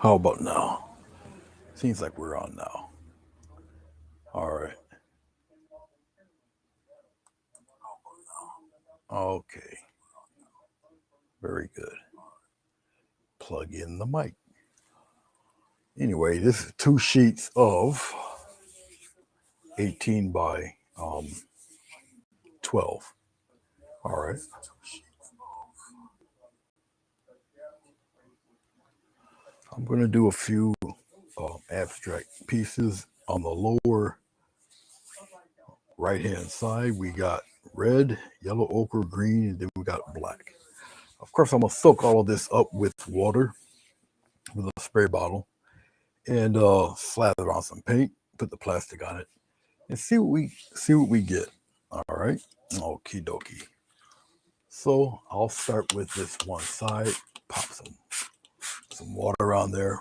How about now? Seems like we're on now. All right. Okay. Very good. Plug in the mic. Anyway, this is two sheets of 18 by 12. All right. I'm going to do a few abstract pieces on the lower right hand side. We got red, yellow, ochre, green, and then we got black. Of course, I'm going to soak all of this up with water with a spray bottle and slather on some paint, put the plastic on it, and see what we get. All right. Okie dokie. So I'll start with this one side, pop some water on there.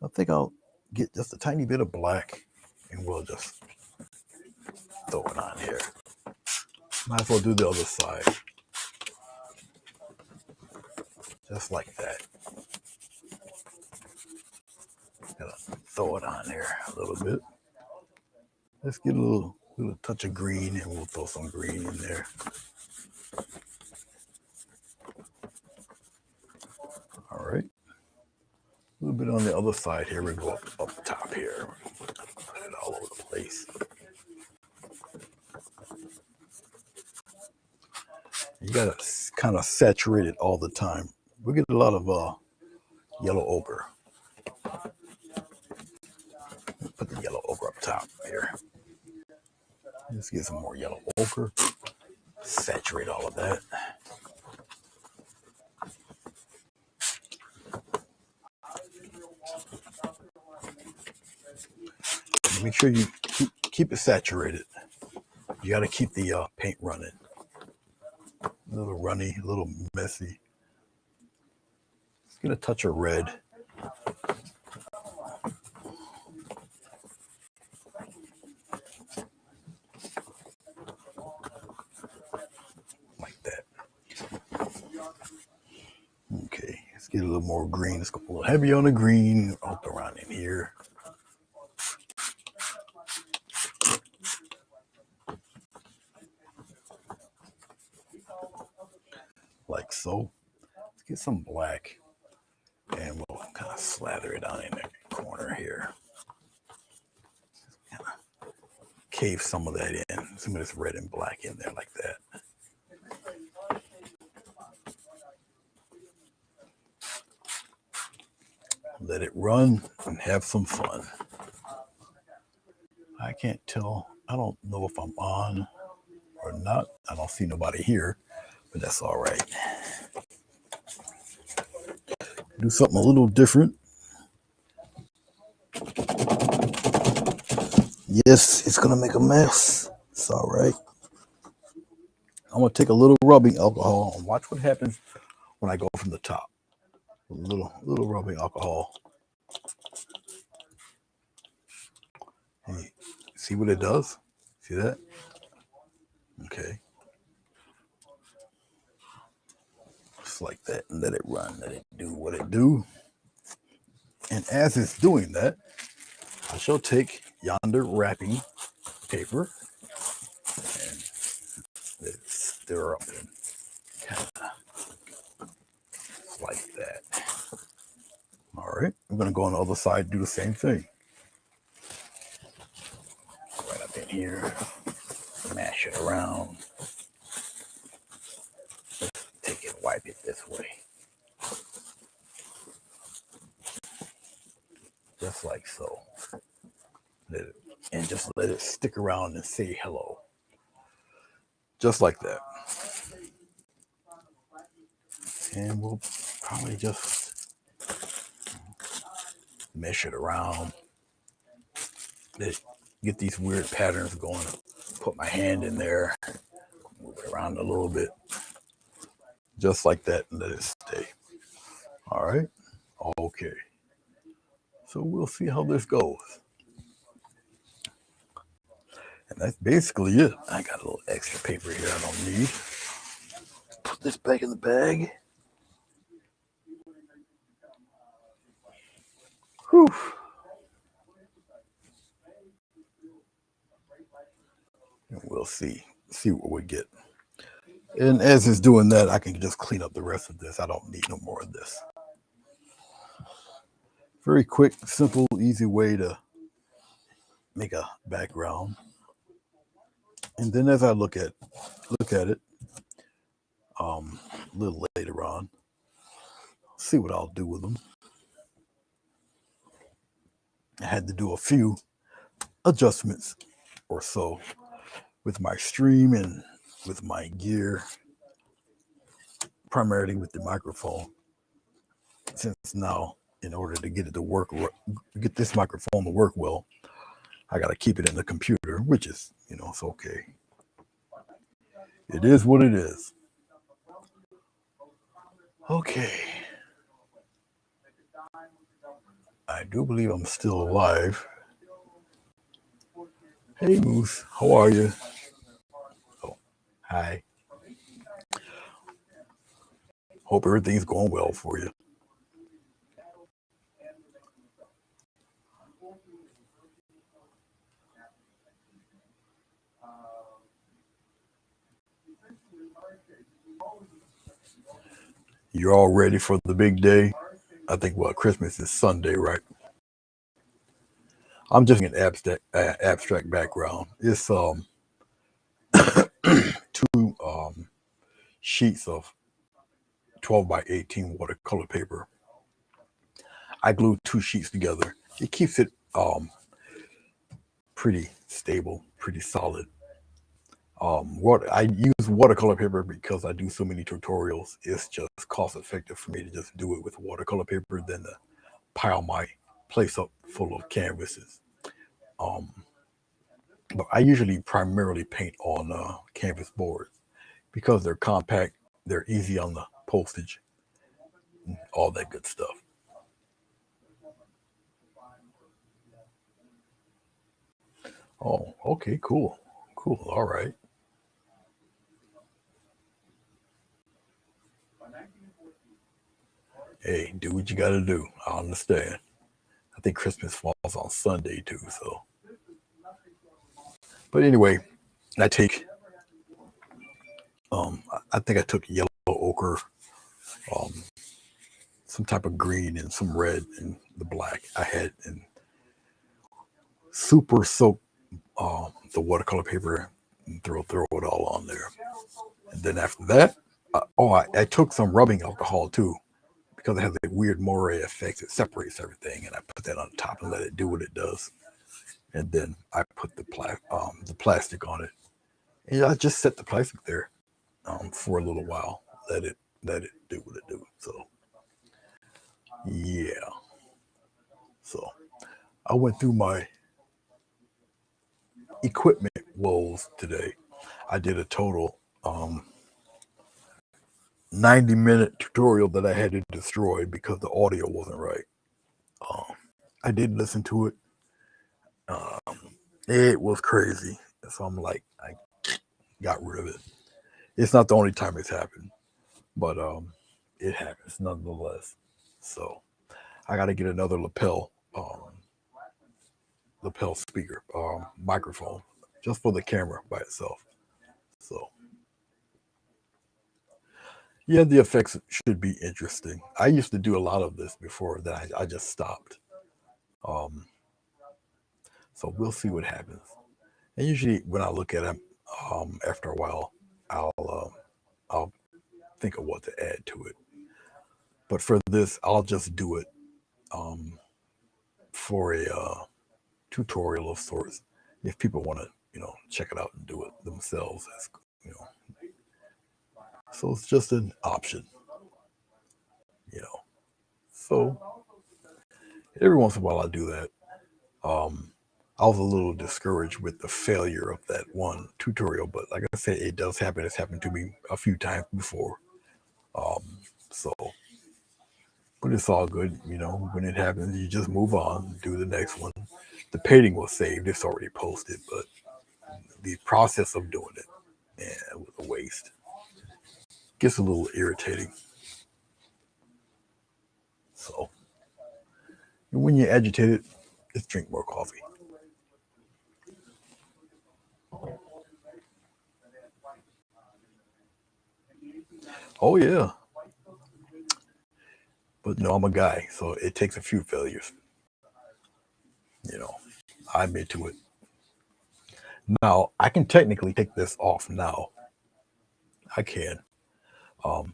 I think I'll get just a tiny bit of black and we'll just throw it on here. Might as well do the other side. Just like that. Gotta throw it on there a little bit. Let's get a little touch of green and we'll throw some green in there. All right. A little bit on the other side here. We go up top here. Put it all over the place. You gotta kind of saturate it all the time. We get a lot of yellow ochre. Put the yellow ochre up top here. Let's get some more yellow ochre. Saturate all of that. Make sure you keep it saturated. You got to keep the paint running. A little runny, a little messy. Let's get a touch of red. Like that. Okay, let's get a little more green. Let's go a little heavy on the green. Up around in here. Like so. Let's get some black. And we'll kind of slather it on in the corner here. Kind of cave some of that in. Some of this red and black in there like that. Let it run and have some fun. I can't tell. I don't know if I'm on or not. I don't see nobody here, but that's all right. Do something a little different. Yes, it's gonna make a mess. It's all right. I'm gonna take a little rubbing alcohol and watch what happens when I go from the top. A little rubbing alcohol. Hey, see what it does? See that? Okay. Just like that, and let it run. Let it do what it do. And as it's doing that, I shall take yonder wrapping paper and let it stir up and kind of like that. All right, I'm gonna go on the other side, do the same thing. Right up in here, mash it around. Let's take it, wipe it this way. Just like so. And just let it stick around and say hello. Just like that. And we'll probably just mesh it around. Get these weird patterns going. Put my hand in there, move it around a little bit. Just like that, and let it stay. All right. Okay. So we'll see how this goes. And that's basically it. I got a little extra paper here I don't need. Put this back in the bag. Whew. And we'll see what we get. And as it's doing that, I can just clean up the rest of this. I don't need no more of this. Very quick, simple, easy way to make a background. And then as I look at it a little later on, see what I'll do with them. I had to do a few adjustments or so with my stream and with my gear, primarily with the microphone. Since now, in order to get it to work, get this microphone to work well, I got to keep it in the computer, which is, it's okay. It is what it is. Okay. I do believe I'm still alive. Hey, Moose. How are you? Oh, hi. Hope everything's going well for you. You're all ready for the big day? I think, Christmas is Sunday, right? I'm just an abstract background. It's two sheets of 12 by 18 watercolor paper. I glued two sheets together. It keeps it pretty stable, pretty solid. I use watercolor paper because I do so many tutorials. It's just cost effective for me to just do it with watercolor paper than to pile my place up full of canvases. But I usually primarily paint on canvas boards because they're compact, they're easy on the postage, all that good stuff. Oh, okay, cool. All right. Hey, do what you got to do. I understand. I think Christmas falls on Sunday too, so. But anyway, I take. I think I took yellow ochre, um, some type of green, and some red, and the black I had, and super soak the watercolor paper and throw it all on there. And then after that, I took some rubbing alcohol too because it has a weird moire effect. It separates everything, and I put that on top and let it do what it does. And then I put the plastic on it, and I just set the plastic there for a little while. Let it do what it do. So yeah. So I went through my equipment woes today. I did a total 90-minute tutorial that I had to destroy because the audio wasn't right. I did listen to it. It was crazy. So I'm like, I got rid of it. It's not the only time it's happened, but it happens nonetheless. So I got to get another lapel speaker, microphone, just for the camera by itself. So yeah, the effects should be interesting. I used to do a lot of this before, then I just stopped. Um, so we'll see what happens. And usually when I look at them, after a while, I'll think of what to add to it. But for this, I'll just do it um, for a tutorial of sorts. If people want to, check it out and do it themselves, you know. So it's just an option, you know. So every once in a while I do that. I was a little discouraged with the failure of that one tutorial, but like I said, it does happen. It's happened to me a few times before. So, but it's all good, When it happens, you just move on, do the next one. The painting was saved; it's already posted, but the process of doing it, it was a waste. Gets a little irritating. So, And when you're agitated, just drink more coffee. Oh yeah, but I'm a guy, so it takes a few failures. You know, I admit to it. Now I can technically take this off now. I can. Um,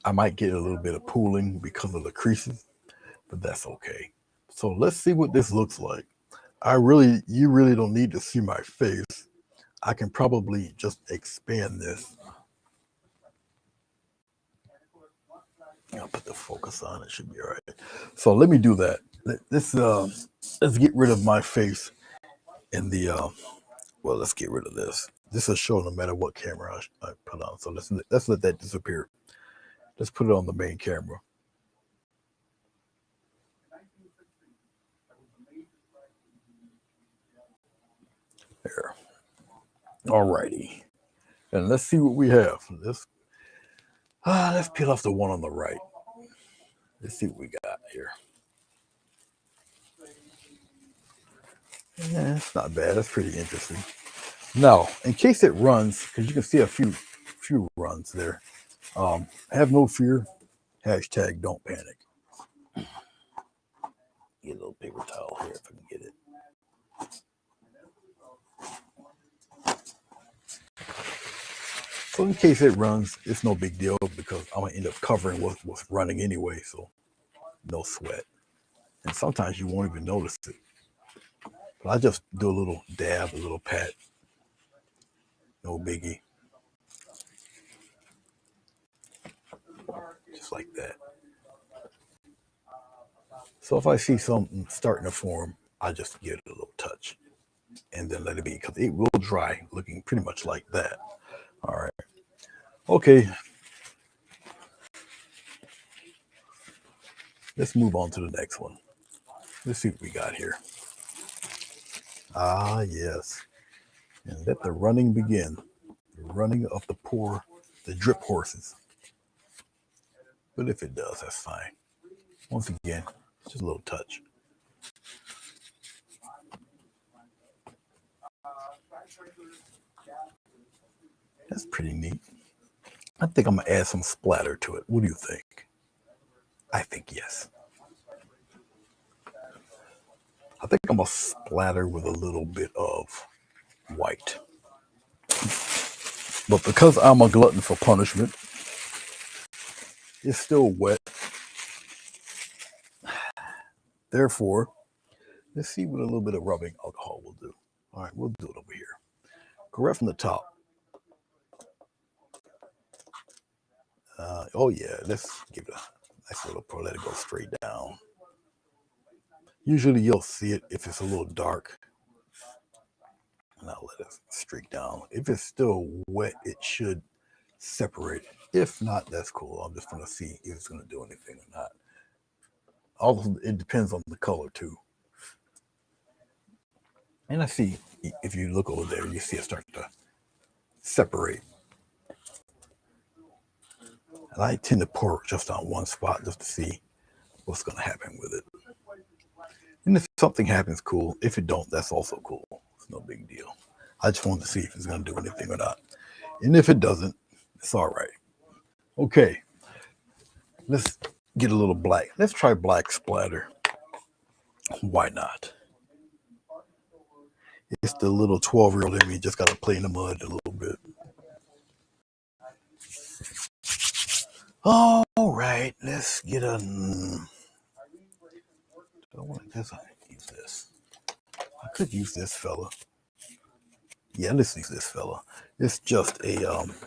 I might get a little bit of pooling because of the creases, but that's okay. So let's see what this looks like. You really don't need to see my face. I can probably just expand this. I'll put the focus on. It should be all right. So let me do that. Let's get rid of my face in the. Well, let's get rid of this. This will show no matter what camera I put on. So let's let that disappear. Let's put it on the main camera. There. Alrighty. And let's see what we have. Let's peel off the one on the right. Let's see what we got here. Yeah, it's not bad. That's pretty interesting. Now, in case it runs, because you can see a few runs there. Have no fear. Hashtag don't panic. Get a little paper towel here if I can get it. So in case it runs, it's no big deal because I'm gonna end up covering what's running anyway, so no sweat. And sometimes you won't even notice it. But I just do a little dab, a little pat. No biggie. Just like that. So if I see something starting to form, I just give it a little touch and then let it be because it will dry looking pretty much like that. All right. Okay. Let's move on to the next one. Let's see what we got here. Ah, yes. And let the running begin. The running of the drip horses. But if it does, that's fine. Once again, just a little touch. That's pretty neat. I think I'm gonna add some splatter to it. What do you think? I think yes. I think I'm gonna splatter with a little bit of white. But because I'm a glutton for punishment, it's still wet. Therefore, let's see what a little bit of rubbing alcohol will do. All right, we'll do it over here. Go right from the top. Oh yeah, let's give it a nice little pour. Let it go straight down. Usually you'll see it if it's a little dark. And I'll let it streak down. If it's still wet, it should separate. If not, that's cool. I'm just gonna see if it's gonna do anything or not. Also, it depends on the color too. And I see if you look over there, you see it start to separate. And I tend to pour just on one spot just to see what's gonna happen with it. And if something happens, cool. If it don't, that's also cool. It's no big deal. I just wanted to see if it's gonna do anything or not. And if it doesn't, it's all right. Okay, let's get a little black. Let's try black splatter. Why not? It's the little 12-year-old in me just got to play in the mud a little bit. All right, let's get a. I want to use this. I could use this fella. Yeah, let's use this fella. It's just a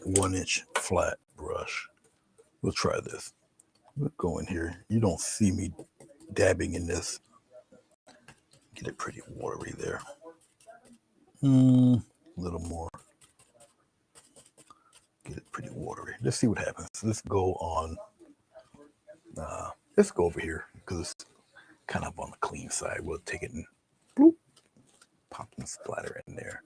1-inch flat brush. We'll try this. We'll go in here. You don't see me dabbing in this. Get it pretty watery there. A little more. Get it pretty watery. Let's see what happens. Let's go on. Let's go over here because it's kind of on the clean side. We'll take it and bloop, pop and splatter in there.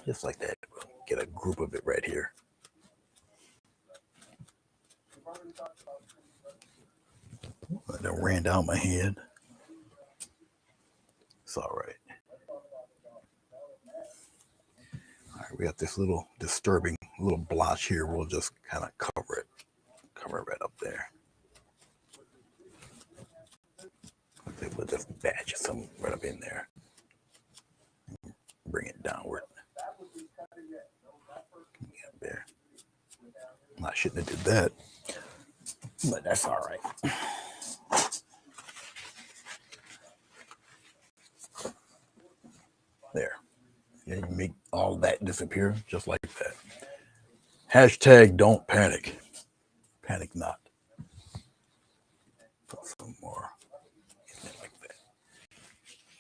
Just like that. We'll get a group of it right here. That ran down my hand. It's all right. All right, we got this little disturbing little blotch here. We'll just kind of cover it right up there. We'll just batch some right up in there. Bring it downward. Up there. I shouldn't have did that, but that's all right. There. Yeah, you make all that disappear just like that. Hashtag don't panic. Panic not. Put some more in there like that.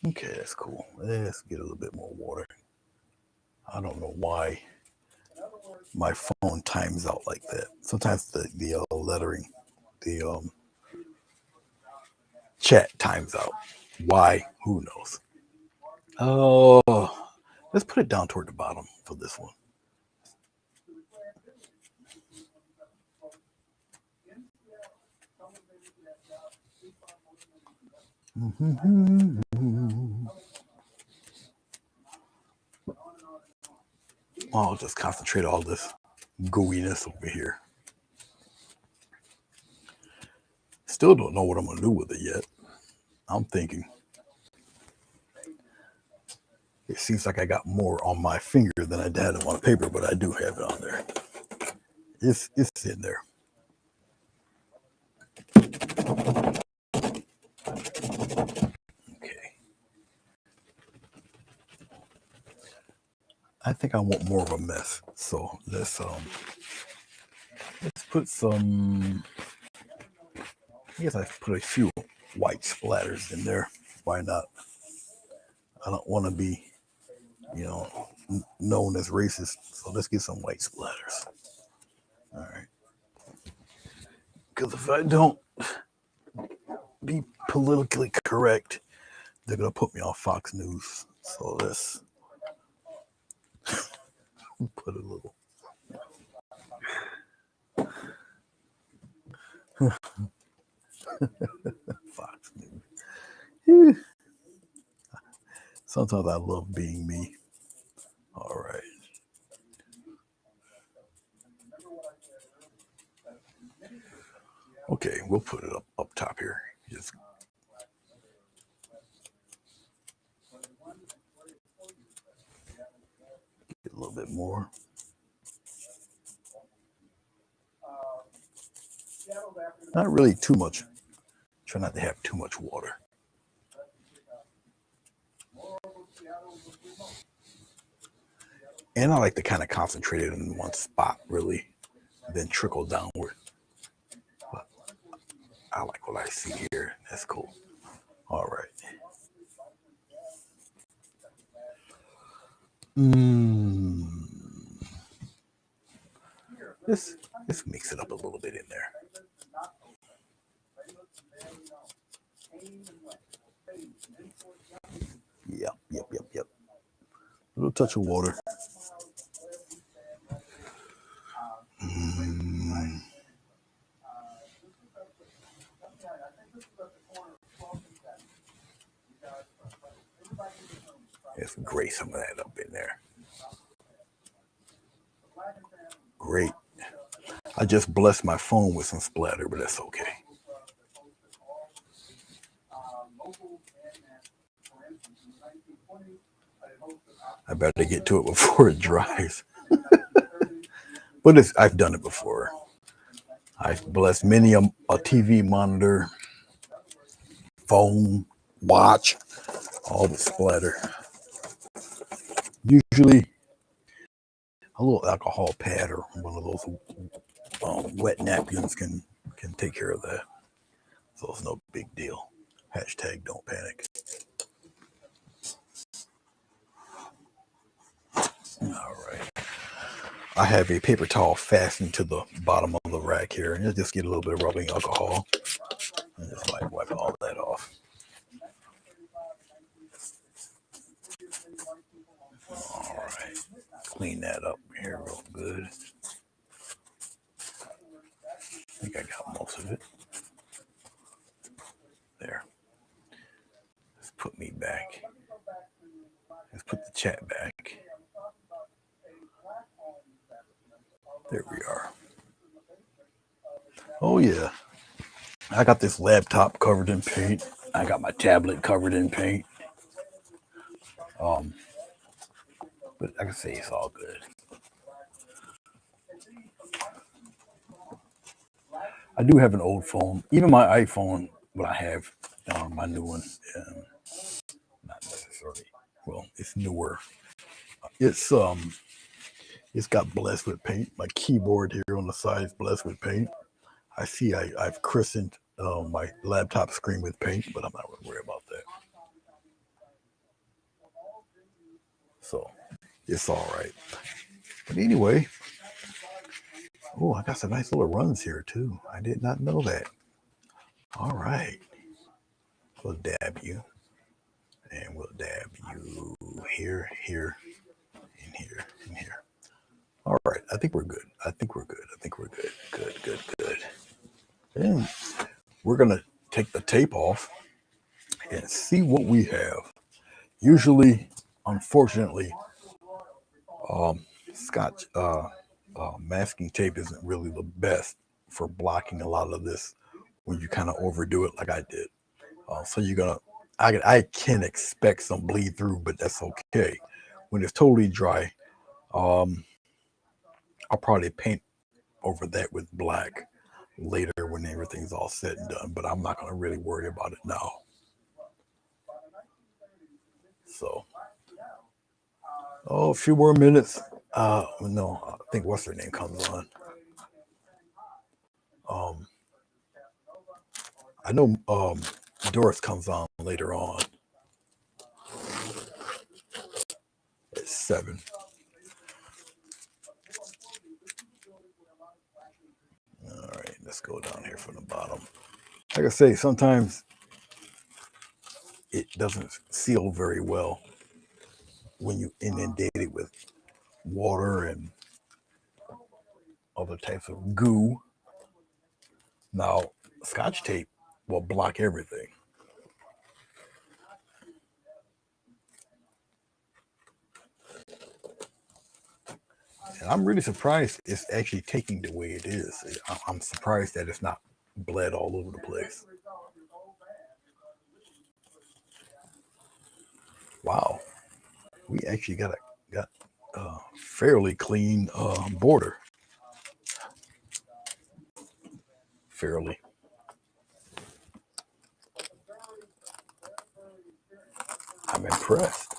Okay, that's cool. Let's get a little bit more water. I don't know why my phone times out like that. Sometimes the lettering, the chat times out. Why? Who knows? Oh, let's put it down toward the bottom for this one. I'll just concentrate all this gooiness over here. Still don't know what I'm gonna do with it yet. I'm thinking. It seems like I got more on my finger than I did on the paper, but I do have it on there. It's in there. Okay. I think I want more of a mess. So let's put some. I guess I put a few white splatters in there. Why not? I don't want to be, known as racist. So let's get some white splatters. All right. Because if I don't be politically correct, they're gonna put me on Fox News. So let's put a little. Fox News. Sometimes I love being me. All right. Okay, we'll put it up top here. Just get a little bit more. Not really too much. Try not to have too much water. And I like to kind of concentrate it in one spot, really, then trickle downward. But I like what I see here. That's cool. All right. Let's mix it up a little bit in there. Yep. A little touch of water. Let's grate some of that up in there. Great. I just blessed my phone with some splatter, but that's okay. I better get to it before it dries. But I've done it before. I've blessed many a TV monitor, phone, watch, all with splatter. Usually a little alcohol pad or one of those wet napkins can take care of that. So it's no big deal. Hashtag don't panic. All right. I have a paper towel fastened to the bottom of the rack here, and just get a little bit of rubbing alcohol and just wipe all that off. All right. Clean that up here real good. I think I got most of it. There we are. Oh yeah, I got this laptop covered in paint. I got my tablet covered in paint. Um, but I can say it's all good. I do have an old phone. Even my iPhone, what I have, my new one, not necessarily. Well, it's newer. It's it's got blessed with paint. My keyboard here on the side is blessed with paint. I see I've christened my laptop screen with paint, but I'm not going to worry about that. So it's all right. But anyway, oh, I got some nice little runs here too. I did not know that. All right. We'll dab you. And we'll dab you here, here, and here, and here. All right. I think we're good. I think we're good. I think we're good. Good, good, good. And we're going to take the tape off and see what we have. Usually, unfortunately, Scotch masking tape isn't really the best for blocking a lot of this when you kind of overdo it like I did. So you're gonna, I can expect some bleed through, but that's okay. When it's totally dry, um, I'll probably paint over that with black later when everything's all said and done. But I'm not gonna really worry about it now. So, oh, a few more minutes. No, I think what's her name comes on. Um, I know Doris comes on later on at 7. All right, let's go down here from the bottom. Like I say, sometimes it doesn't seal very well when you inundate it with water and other types of goo. Now, Scotch tape will block everything. And I'm really surprised it's actually taking the way it is. I'm surprised that it's not bled all over the place. Wow, we actually got a fairly clean border. Fairly. I'm impressed.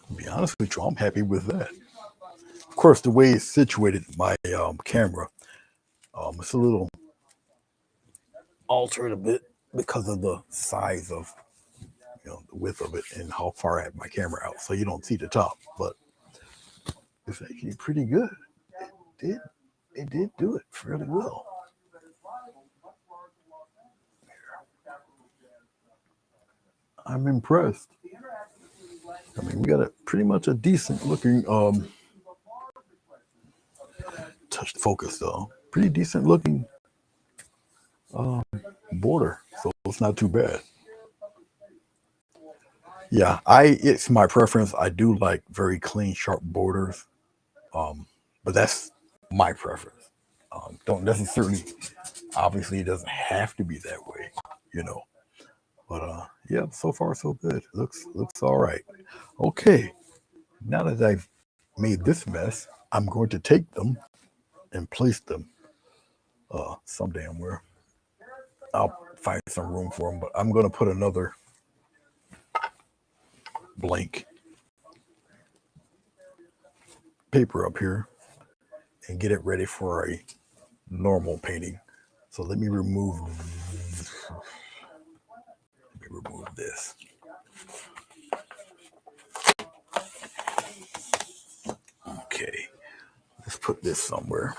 To be honest with you, I'm happy with that. Of course, the way it's situated, my camera, it's a little altered a bit because of the size of the width of it and how far I have my camera out, so you don't see the top. But it's actually pretty good. It did do it fairly well. I'm impressed. I mean, we got a pretty much a decent looking touch focus though. Pretty decent looking um, border, so it's not too bad. Yeah, it's my preference. I do like very clean, sharp borders, um, but that's my preference. Don't necessarily, obviously, it doesn't have to be that way, you know. But yeah, so far so good. Looks all right. Okay, now that I've made this mess, I'm going to take them and place them some damn where. I'll find some room for them, but I'm going to put another blank paper up here and get it ready for a normal painting. So let me remove this. Okay, let's put this somewhere.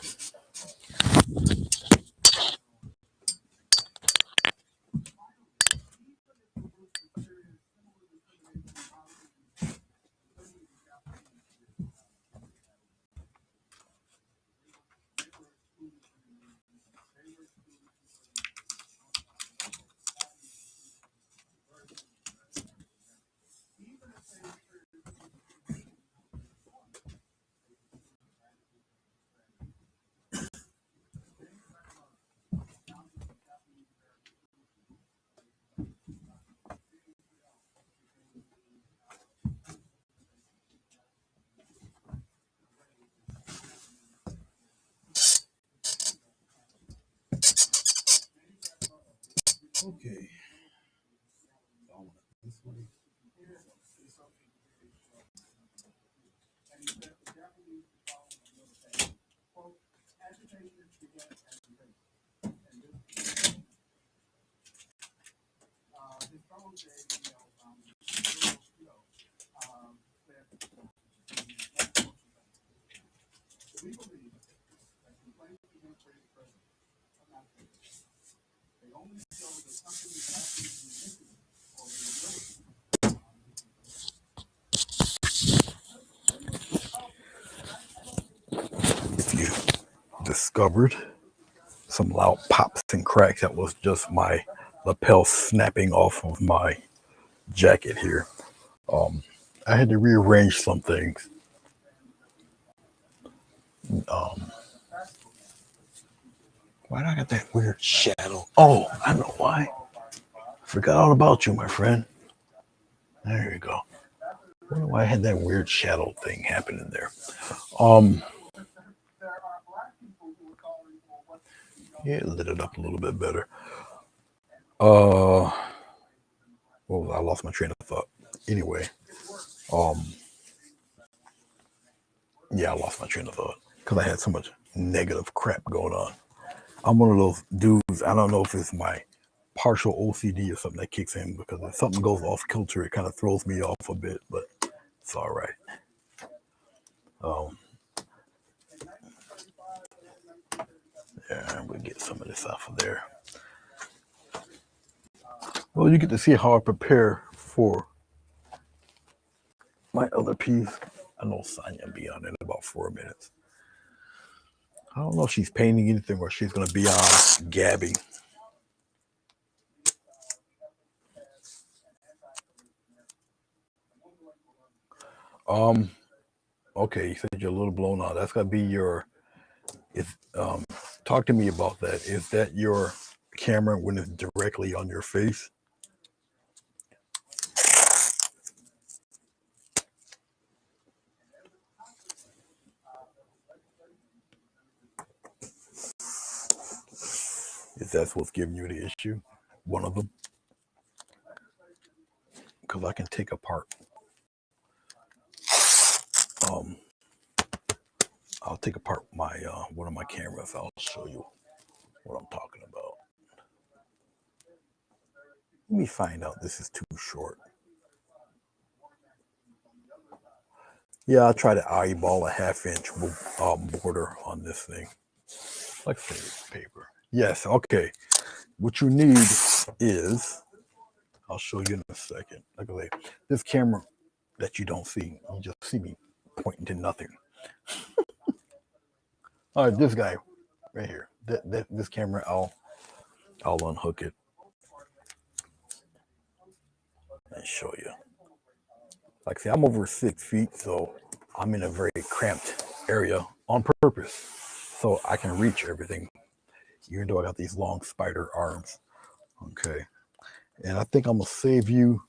If you discovered some loud pops and cracks, that was just my lapel snapping off of my jacket here. I had to rearrange some things. Um, why do I got that weird shadow? Oh, I know why. Forgot all about you, my friend. There you go. I wonder why I had that weird shadow thing happening there. Um, yeah, it lit it up a little bit better. Well, I lost my train of thought. Anyway, um, yeah, I lost my train of thought because I had so much negative crap going on. I'm one of those dudes. I don't know if it's my partial OCD or something that kicks in, because if something goes off kilter, it kind of throws me off a bit, but it's all right. Um, yeah, we'll get some of this off of there. Well, you get to see how I prepare for my other piece. I know Sonya will be on in about 4 minutes. I don't know if she's painting anything or she's going to be on Gabby. Um, okay, you said you're a little blown out. That's going to be your. If talk to me about that. Is that your camera when it's directly on your face? Is that what's giving you the issue? One of them? Because I can take apart. Um, I'll take apart my one of my cameras. I'll show you what I'm talking about. Let me find out this is too short. Yeah, I'll try to eyeball a half-inch border on this thing. Like paper. Yes, okay. What you need is, I'll show you in a second. Like I say, this camera that you don't see, you just see me pointing to nothing. All right, this guy right here. This camera, I'll unhook it and show you. Like I say, I'm over 6 feet, so I'm in a very cramped area on purpose, so I can reach everything, even though I got these long spider arms. Okay, and I think I'm gonna save you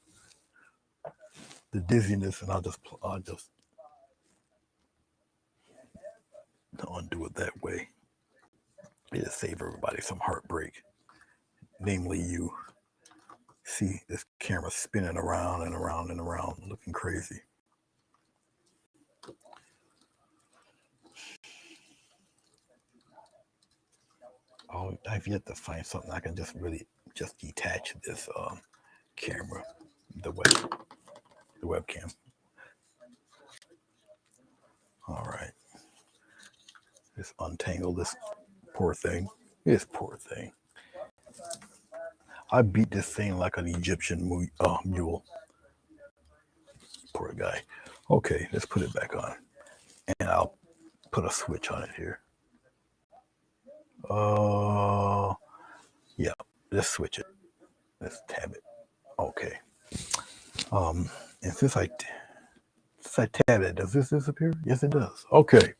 the dizziness, and I'll just undo it that way. It'll save everybody some heartbreak, namely you. See this camera spinning around and around and around, looking crazy. Oh, I've yet to find something I can just really just detach this camera, the webcam. All right, just untangle this poor thing. This poor thing. I beat this thing like an Egyptian mule. Poor guy. Okay, let's put it back on, and I'll put a switch on it here. Yeah, let's switch it. Let's tab it. Okay. And since I tab it, does this disappear? Yes, it does. Okay.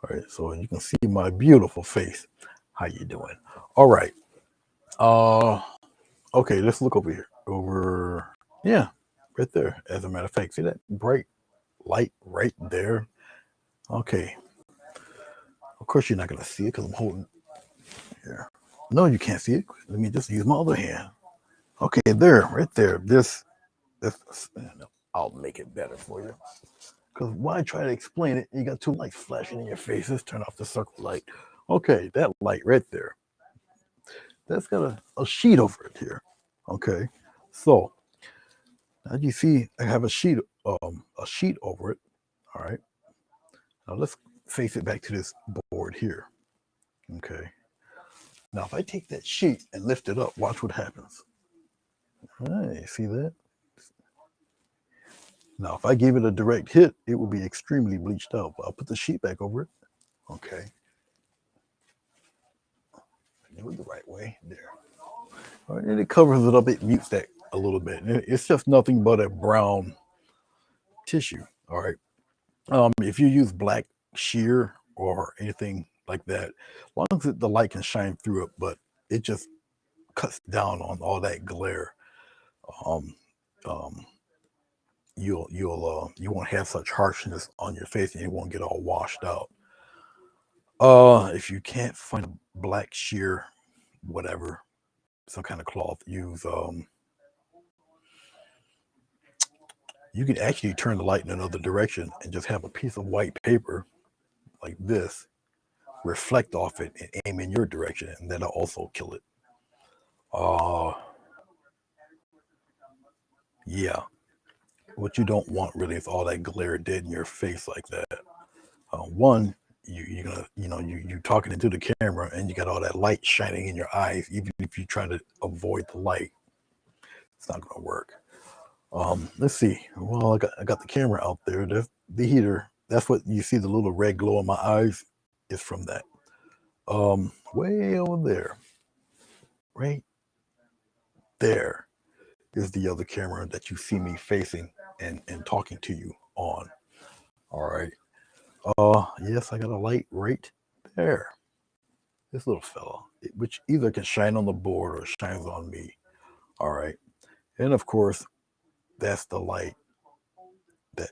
All right. So you can see my beautiful face. How you doing? All right. Okay. Let's look over here. Yeah, right there. As a matter of fact, see that bright light right there? Okay. Of course, you're not gonna see it because I'm holding here. No, you can't see it. Let me just use my other hand. Okay, there, right there. This I'll make it better for you. Because why try to explain it? You got two lights flashing in your face. Let's turn off the circle light. Okay, that light right there. That's got a sheet over it here. Okay, so now you see I have a sheet over it. All right. Now let's face it back to this board here. Okay. Now if I take that sheet and lift it up, watch what happens. Hey, see that? Now if I gave it a direct hit, it would be extremely bleached out. But I'll put the sheet back over it. Okay. Do it the right way. There. All right, and it covers it up. It mutes that a little bit. It's just nothing but a brown tissue. All right. If you use black sheer or anything like that, as long as the light can shine through it, but it just cuts down on all that glare. Um, um, you won't have such harshness on your face, and it won't get all washed out. If you can't find a black sheer, whatever, some kind of cloth, use you can actually turn the light in another direction and just have a piece of white paper like this reflect off it and aim in your direction, and that'll also kill it. Yeah, what you don't want really is all that glare dead in your face like that. One, you're gonna, you talking into the camera and you got all that light shining in your eyes. Even if you try to avoid the light, it's not gonna work. Let's see. Well, I got the camera out there. There's the heater. That's what you see. The little red glow in my eyes is from that. Way over there, right there, is the other camera that you see me facing and talking to you on. All right. Yes, I got a light right there. This little fella, which either can shine on the board or shines on me. All right. And of course, that's the light that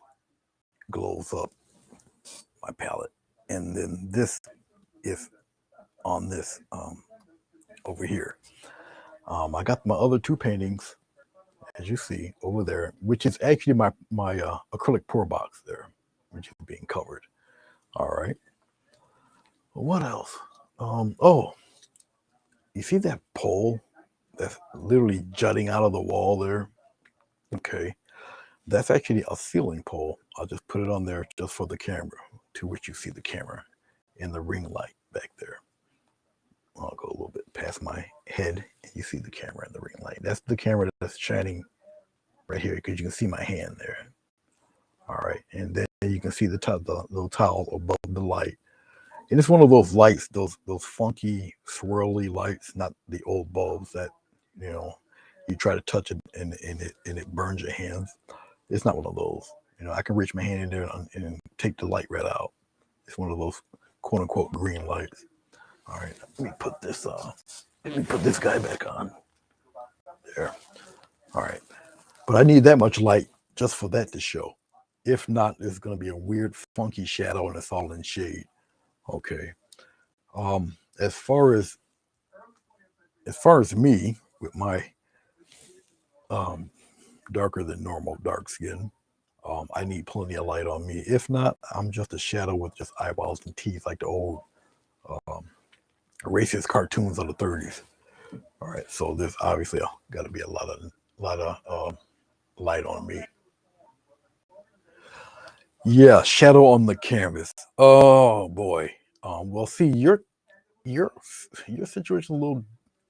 glows up my palette. And then this is on this over here. I got my other two paintings, as you see over there, which is actually my acrylic pour box there, which is being covered. All right. What else? Oh, you see that pole that's literally jutting out of the wall there? Okay. That's actually a ceiling pole. I'll just put it on there just for the camera, to which you see the camera and the ring light back there. I'll go a little bit past my head and you see the camera and the ring light. That's the camera that's shining right here because you can see my hand there. All right. And then you can see the little towel above the light. And it's one of those lights, those funky, swirly lights, not the old bulbs that, you try to touch it and it burns your hands. It's not one of those. I can reach my hand in there and take the light right out. It's one of those quote unquote green lights. All right, let me put this guy back on. There. All right. But I need that much light just for that to show. If not, it's gonna be a weird, funky shadow and it's all in shade. Okay. As far as me with my darker than normal dark skin, I need plenty of light on me. If not, I'm just a shadow with just eyeballs and teeth, like the old racist cartoons of the 30s. All right, so there's obviously got to be a lot of light on me. Yeah, shadow on the canvas. Oh boy. Well, see, your situation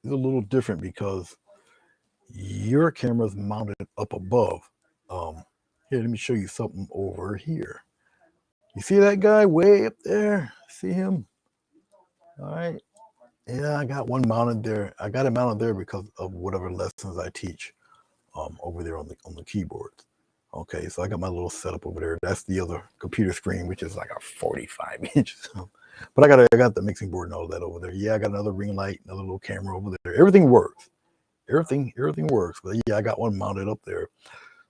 is a little different because your camera's mounted up above. Here, let me show you something over here. You see that guy way up there? See him? All right. Yeah, I got one mounted there. I got it mounted there because of whatever lessons I teach over there on the keyboard. Okay, so I got my little setup over there. That's the other computer screen, which is like a 45 inches. But I got the mixing board and all that over there. Yeah, I got another ring light, another little camera over there. Everything works. Everything works. But yeah, I got one mounted up there.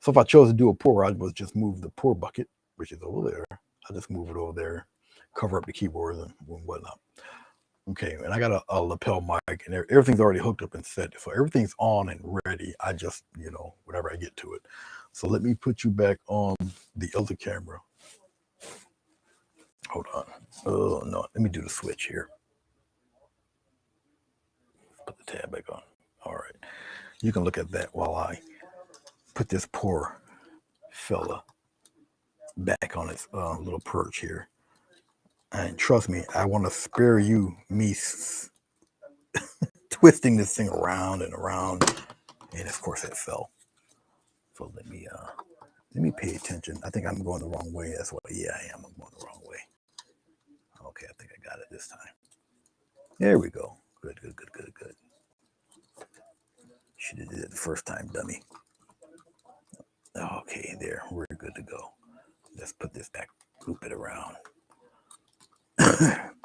So if I chose to do a pour, I would just move the pour bucket, which is over there. I just move it over there, cover up the keyboards and whatnot. Okay, and I got a lapel mic, and everything's already hooked up and set, so everything's on and ready. I just, whenever I get to it. So let me put you back on the other camera. Hold on. Oh no, let me do the switch here. Put the tab back on. All right, you can look at that while I put this poor fella back on his little perch here. And trust me, I want to spare you me twisting this thing around and around, and of course it fell. So let me pay attention. I think I'm going the wrong way. That's what. Yeah, I am. I'm going the wrong way. Okay, I think I got it this time. There we go. Good. Should have did it the first time, dummy. Okay, there. We're good to go. Let's put this back. Loop it around.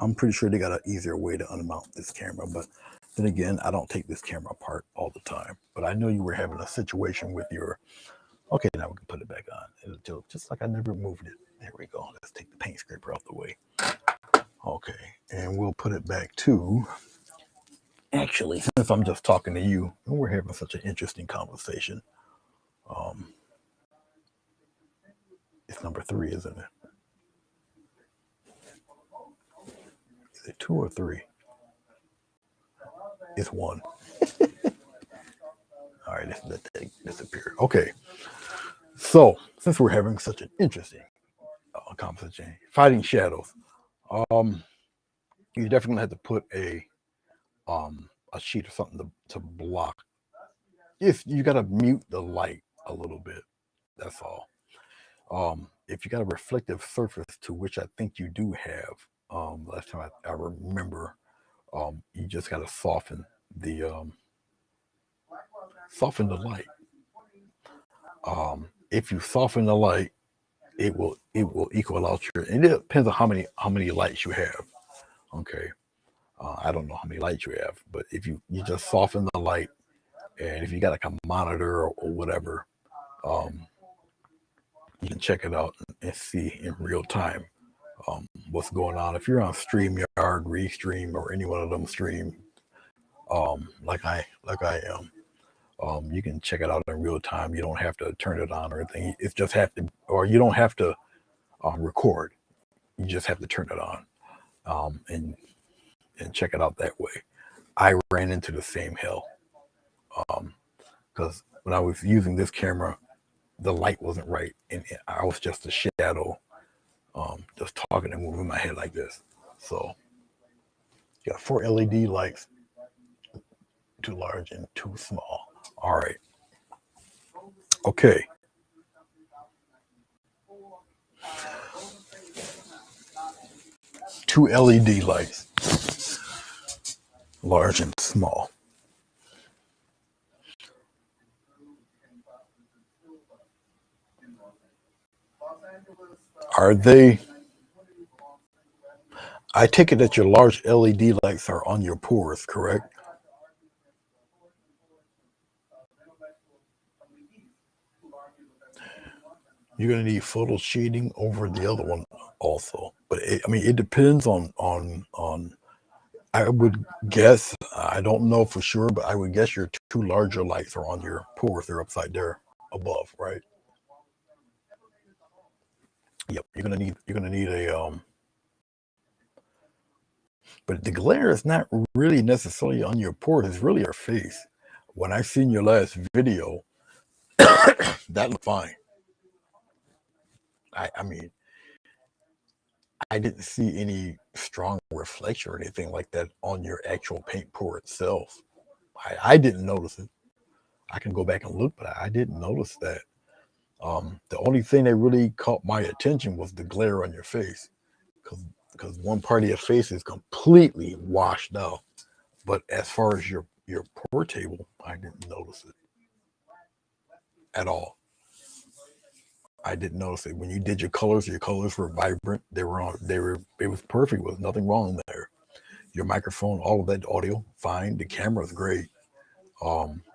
I'm pretty sure they got an easier way to unmount this camera, but then again, I don't take this camera apart all the time. But I know you were having a situation with your. Okay, now we can put it back on. It'll tilt just like I never moved it. There we go. Let's take the paint scraper out the way. Okay, and we'll put it back to. Actually, since I'm just talking to you, and we're having such an interesting conversation, it's number 3, isn't it? Is it 2 or 3? It's 1. All right, let's let that disappear. Okay, so since we're having such an interesting conversation, fighting shadows, you definitely have to put a sheet or something to block. If you got to mute the light a little bit, that's all. If you got a reflective surface, to which I think you do have, last time I remember, you just got to soften the light. If you soften the light, it will equal out your. And it depends on how many lights you have. Okay, I don't know how many lights you have, but if you just soften the light, and if you got like a monitor or whatever, you can check it out and see in real time what's going on. If you're on StreamYard, Restream, or any one of them stream, like I am, you can check it out in real time. You don't have to turn it on or anything. It's just have to, or you don't have to record. You just have to turn it on and check it out that way. I ran into the same hell because when I was using this camera, the light wasn't right, and I was just a shadow, just talking and moving my head like this. So, you got 4 LED lights, too large and too small. All right. Okay. Two LED lights, large and small. Are they? I take it that your large LED lights are on your pores, correct? You're gonna need photo shading over the other one also, but it depends on. I would guess. I don't know for sure, but I would guess your two larger lights are on your pores. They're upside there above, right? Yep. You're gonna need a. But the glare is not really necessarily on your pores. It's really your face. When I seen your last video, that looked fine. I mean, I didn't see any strong reflection or anything like that on your actual paint pour itself. I didn't notice it. I can go back and look, but I didn't notice that. The only thing that really caught my attention was the glare on your face, because one part of your face is completely washed out. But as far as your pour table, I didn't notice it at all. I didn't notice it when you did your colors. Your colors were vibrant. They were on. They were. It was perfect. There was nothing wrong there. Your microphone, all of that audio, fine. The camera's great.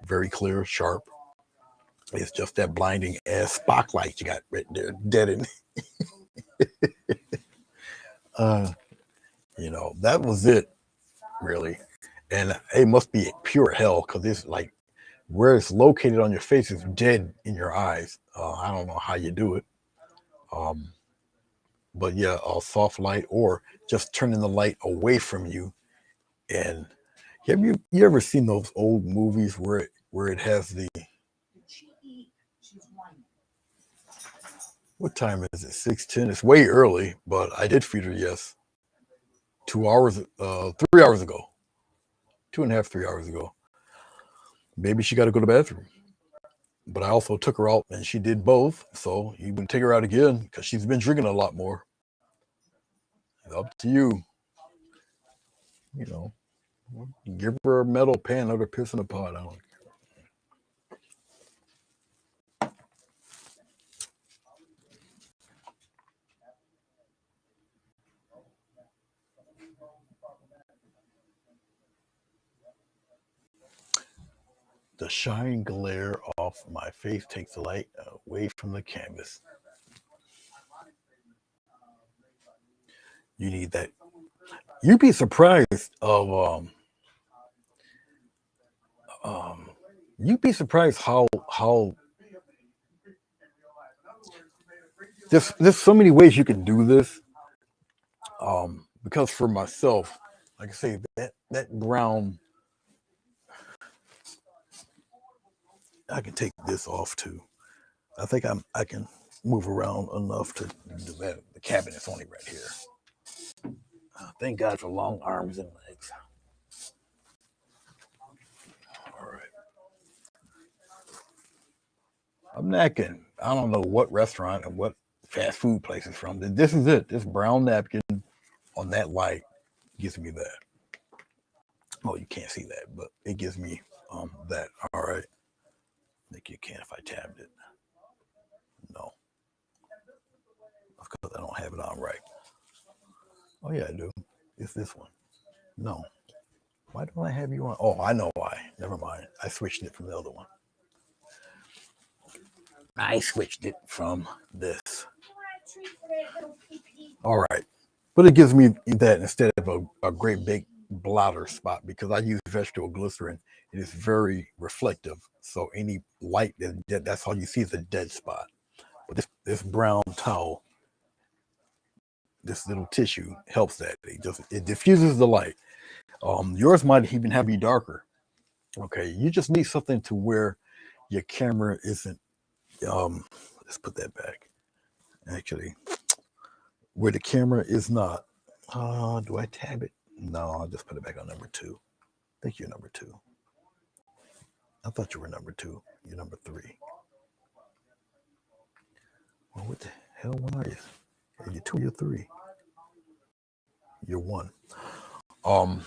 Very clear, sharp. It's just that blinding ass spotlight you got right there, dead in. uh, that was it. really. And it must be pure hell because it's like where it's located on your face is dead in your eyes. I don't know how you do it. Um, but yeah, a soft light or just turning the light away from you. And you ever seen those old movies where it has the what time is it? 6:10. It's way early, but I did feed her yes 2 hours, 3 hours ago, 2.5, 3 hours ago. Maybe she got to go to the bathroom. But I also took her out and she did both. So you can take her out again because she's been drinking a lot more. It's up to you. You know, give her a metal pan, let her piss in a pot. I don't. The shine glare off my face takes the light away from the canvas. You need that. You'd be surprised of um you'd be surprised how there's so many ways you can do this. Because for myself, like I say, that brown, I can take this off too. I think I can move around enough to do that. The cabinet's only right here. Thank God for long arms and legs. All right. I'm napkin. I don't know what restaurant and what fast food place it's from. This is it. This brown napkin on that light gives me that. Oh, you can't see that, but it gives me that. All right. I think you can if I tabbed it. No, because I don't have it on right. Oh yeah, I do. It's this one. No. Why don't I have you on? Oh, I know why. Never mind. I switched it from the other one. I switched it from this. All right. But it gives me that instead of a great big blotter spot because I use vegetable glycerin. It is very reflective. So any light that's all you see is a dead spot. But this brown towel, this little tissue helps that. It diffuses the light. Yours might even have be darker. Okay, you just need something to where your camera isn't. Let's put that back. Actually, where the camera is not. Do I tab it? No, I'll just put it back on number two. I think you're number two. I thought you were number two. You're number three. Well, what the hell? One are you? Are you two? You're three. You're one. Um,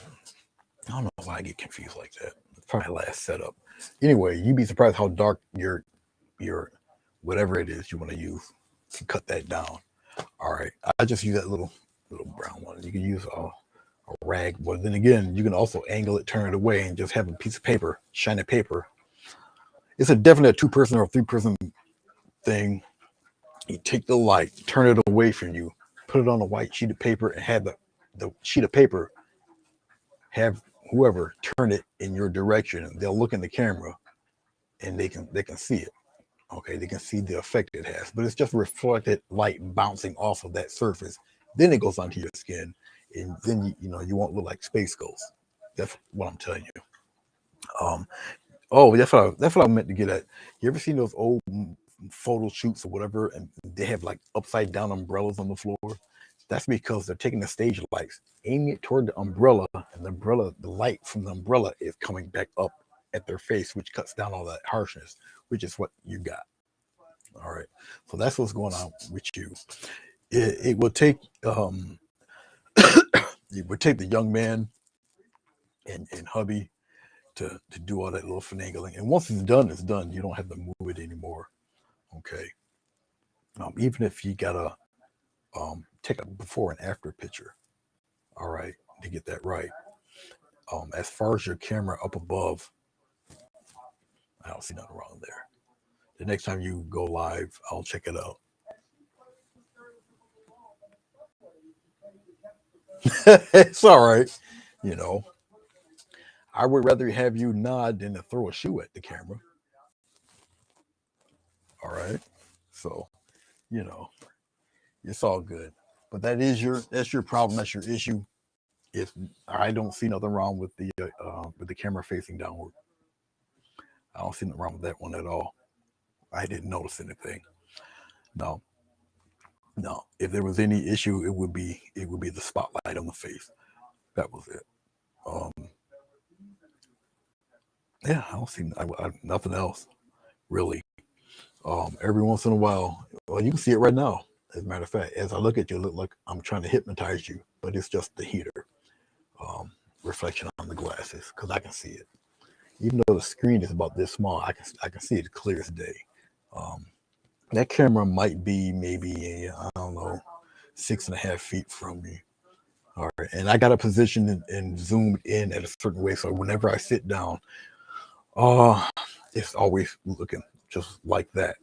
I don't know why I get confused like that. It's probably my last setup. Anyway, you'd be surprised how dark your whatever it is you want to use to cut that down. All right, I just use that little brown one. You can use a rag, but then again, you can also angle it, turn it away, and just have a piece of paper, shiny paper. It's a definite 2-person or 3-person thing. You take the light, turn it away from you, put it on a white sheet of paper, and have the sheet of paper have whoever turn it in your direction. They'll look in the camera, and they can see it. Okay, they can see the effect it has, but it's just reflected light bouncing off of that surface. Then it goes onto your skin, and then you won't look like Space Ghost. That's what I'm telling you. Um, oh, that's what I meant to get at. You ever seen those old photo shoots or whatever, and they have like upside down umbrellas on the floor? That's because they're taking the stage lights, aiming it toward the umbrella, and the light from the umbrella is coming back up at their face, which cuts down all that harshness, which is what you got. All right. So that's what's going on with you. It will take it would take the young man and hubby to do all that little finagling. And once it's done, it's done. You don't have to move it anymore. Okay. Even if you gotta take a before and after picture. All right, to get that right. As far as your camera up above, I don't see nothing wrong there. The next time you go live, I'll check it out. It's all right, you know. I would rather have you nod than to throw a shoe at the camera. All right. So, you know, it's all good. But that's your problem. That's your issue. If I don't see nothing wrong with the camera facing downward. I don't see nothing wrong with that one at all. I didn't notice anything. No, no. If there was any issue, it would be the spotlight on the face. That was it. Um, yeah, I don't see nothing else really. Every once in a while, well, you can see it right now. As a matter of fact, as I look at you, it look like I'm trying to hypnotize you, but it's just the heater reflection on the glasses because I can see it. Even though the screen is about this small, I can see it clear as day. Um, that camera might be maybe I don't know 6.5 feet from me. All right, and I got a position and zoomed in at a certain way, so whenever I sit down, uh, it's always looking just like that.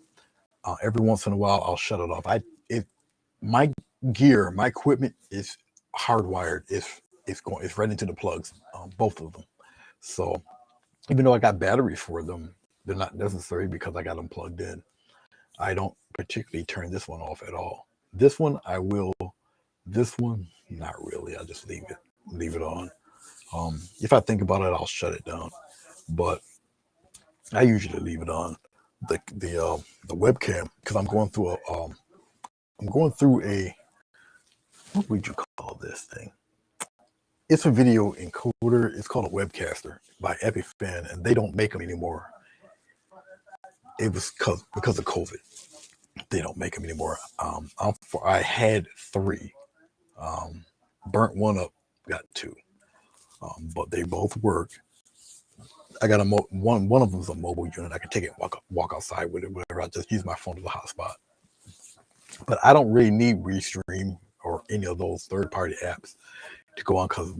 Every once in a while, I'll shut it off. My gear, my equipment is hardwired. It's right into the plugs, both of them. So even though I got batteries for them, they're not necessary because I got them plugged in. I don't particularly turn this one off at all. This one I will. This one, not really. I just leave it on. If I think about it, I'll shut it down. But I usually leave it on. The webcam because I'm going through a what would you call this thing? It's a video encoder. It's called a webcaster by Epiphan, and they don't make them anymore. It was because of COVID. They don't make them anymore. I had 3. Burnt one up, got 2. But they both work. I got one of them is a mobile unit. I can take it, walk outside with it, whatever. I just use my phone as a hotspot. But I don't really need Restream or any of those third-party apps to go on because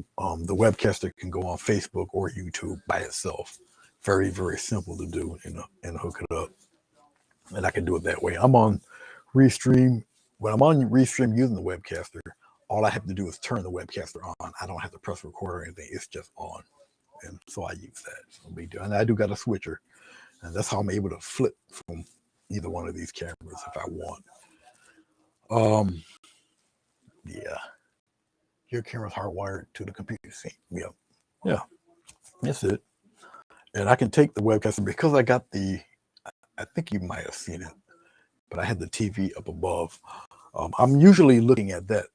the webcaster can go on Facebook or YouTube by itself. Very, very simple to do and hook it up. And I can do it that way. I'm on Restream. When I'm on Restream using the webcaster, all I have to do is turn the webcaster on. I don't have to press record or anything. It's just on. And so I use that. So big deal. And I do got a switcher. And that's how I'm able to flip from either one of these cameras if I want. Yeah. Your camera's hardwired to the computer. See? Yeah. That's it. And I can take the webcaster because I got I think you might have seen it, but I had the TV up above. I'm usually looking at that.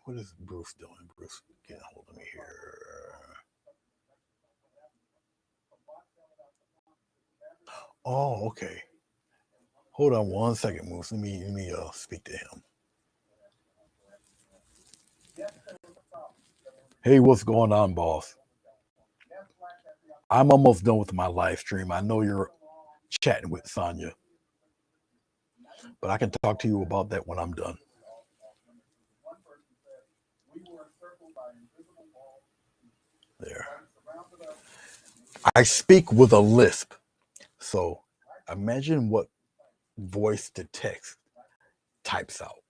What is Bruce doing? Bruce, get a hold of me here. Oh, okay. Hold on 1 second, Moose. Let me speak to him. Hey, what's going on, boss? I'm almost done with my live stream. I know you're chatting with Sonya, but I can talk to you about that when I'm done. There. I speak with a lisp, so imagine what voice to text types out.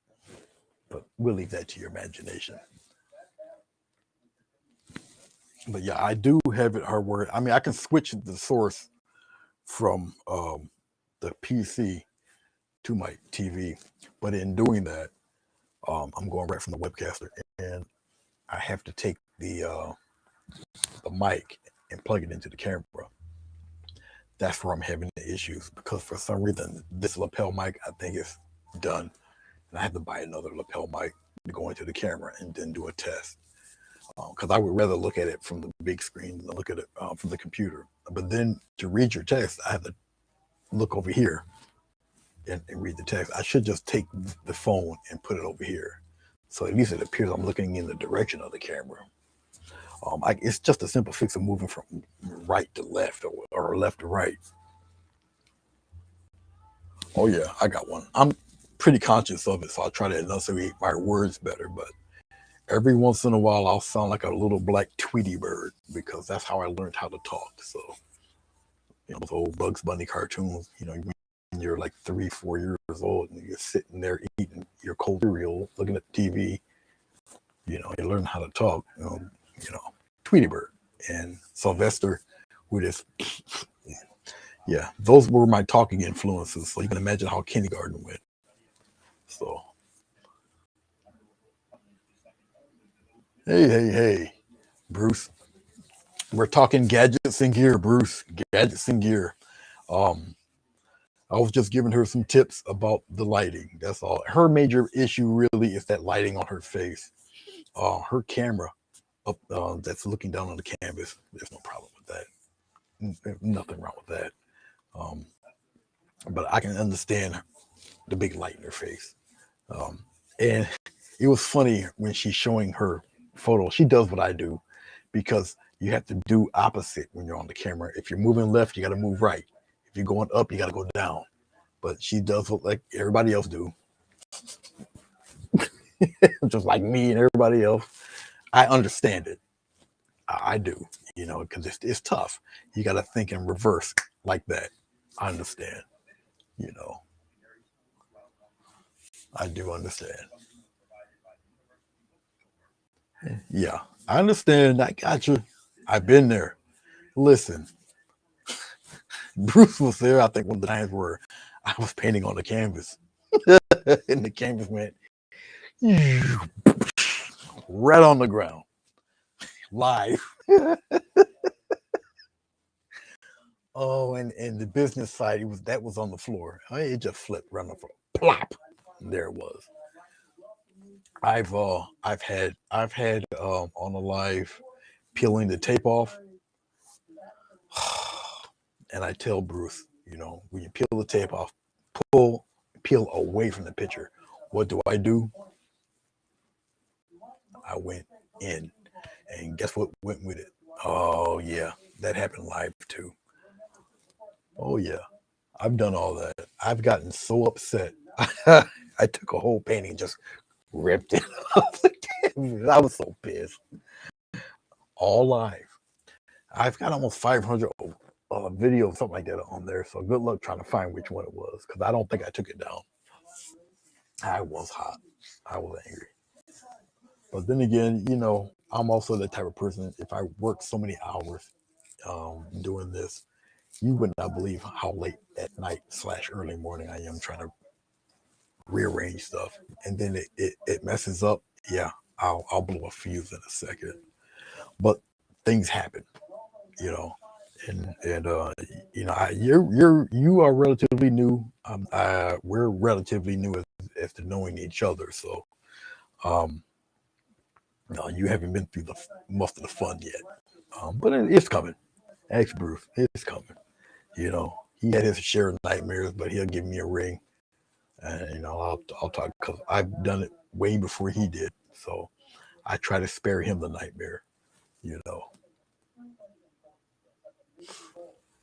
But we'll leave that to your imagination. But yeah, I do have it hardwired. I mean, I can switch the source from the PC to my TV, but in doing that, I'm going right from the webcaster, and I have to take the mic and plug it into the camera. That's where I'm having the issues because for some reason this lapel mic I think is done, and I have to buy another lapel mic to go into the camera and then do a test. Because I would rather look at it from the big screen than look at it from the computer. But then to read your text, I have to look over here and read the text. I should just take the phone and put it over here. So at least it appears I'm looking in the direction of the camera. It's just a simple fix of moving from right to left or left to right. Oh yeah, I got one. I'm pretty conscious of it, so I try to enunciate my words better. But every once in a while, I'll sound like a little black Tweety bird because that's how I learned how to talk. So, those old Bugs Bunny cartoons, when you're like 3-4 years old and you're sitting there eating your cold cereal, looking at the TV, you learn how to talk, Tweety bird. and Sylvester with his yeah. Those were my talking influences. So you can imagine how kindergarten went. So hey, Bruce. We're talking gadgets and gear, Bruce. Gadgets and gear. Um, I was just giving her some tips about the lighting. That's all. Her major issue really is that lighting on her face. Her camera up that's looking down on the canvas. There's no problem with that. Nothing wrong with that. Um, but I can understand the big light in her face. Um, and it was funny when she's showing her photo. She does what I do because you have to do opposite when you're on the camera. If you're moving left, you got to move right. If you're going up, you got to go down. But she does what like everybody else do, just like me and everybody else. I understand it. I do, because it's tough. You got to think in reverse like that. I understand, you know. I do understand. Yeah, I understand. I got you. I've been there. Listen, Bruce was there. I think one of the times where I was painting on the canvas, and the canvas went right on the ground, live. Oh, and the business side, that was on the floor. It just flipped right on the floor. Plop. And there it was. I've had on a live peeling the tape off, and I tell Bruce, when you peel the tape off, peel away from the picture. What do I do? I went in, and guess what went with it? Oh yeah, that happened live too. Oh yeah, I've done all that. I've gotten so upset. I took a whole painting, and just ripped it off the canvas. I was so pissed. All live. I've got almost 500 videos, something like that, on there. So good luck trying to find which one it was, because I don't think I took it down. I was hot. I was angry. But then again, I'm also the type of person. If I work so many hours doing this, you would not believe how late at night / early morning I am trying to rearrange stuff, and then it messes up. Yeah, I'll blow a fuse in a second. But things happen, you know, and you are relatively new. We're relatively new as to knowing each other, so um, no, you haven't been through the most of the fun yet. But it's coming. Ask Bruce, it's coming. He had his share of nightmares, but he'll give me a ring, and I'll talk because I've done it way before he did. So I try to spare him the nightmare. You know.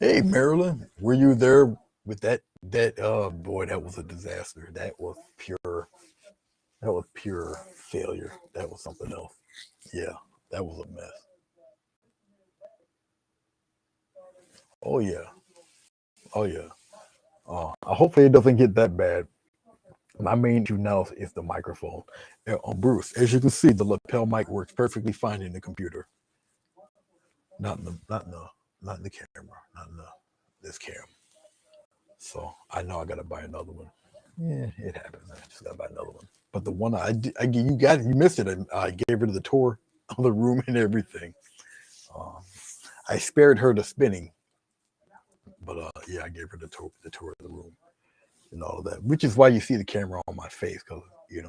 Hey Marilyn, were you there with that? Boy, that was a disaster. That was pure failure. That was something else. Yeah, that was a mess. Oh yeah, oh yeah. Hopefully it doesn't get that bad. My main issue now is the microphone. Bruce, as you can see, the lapel mic works perfectly fine in the computer. Not in the camera, not in this cam. So I know I gotta buy another one. Yeah, it happens. I just gotta buy another one. But the one you missed it. I gave her the tour of the room and everything. Um, I spared her the spinning, but yeah, I gave her the tour of the room and all of that, which is why you see the camera on my face, because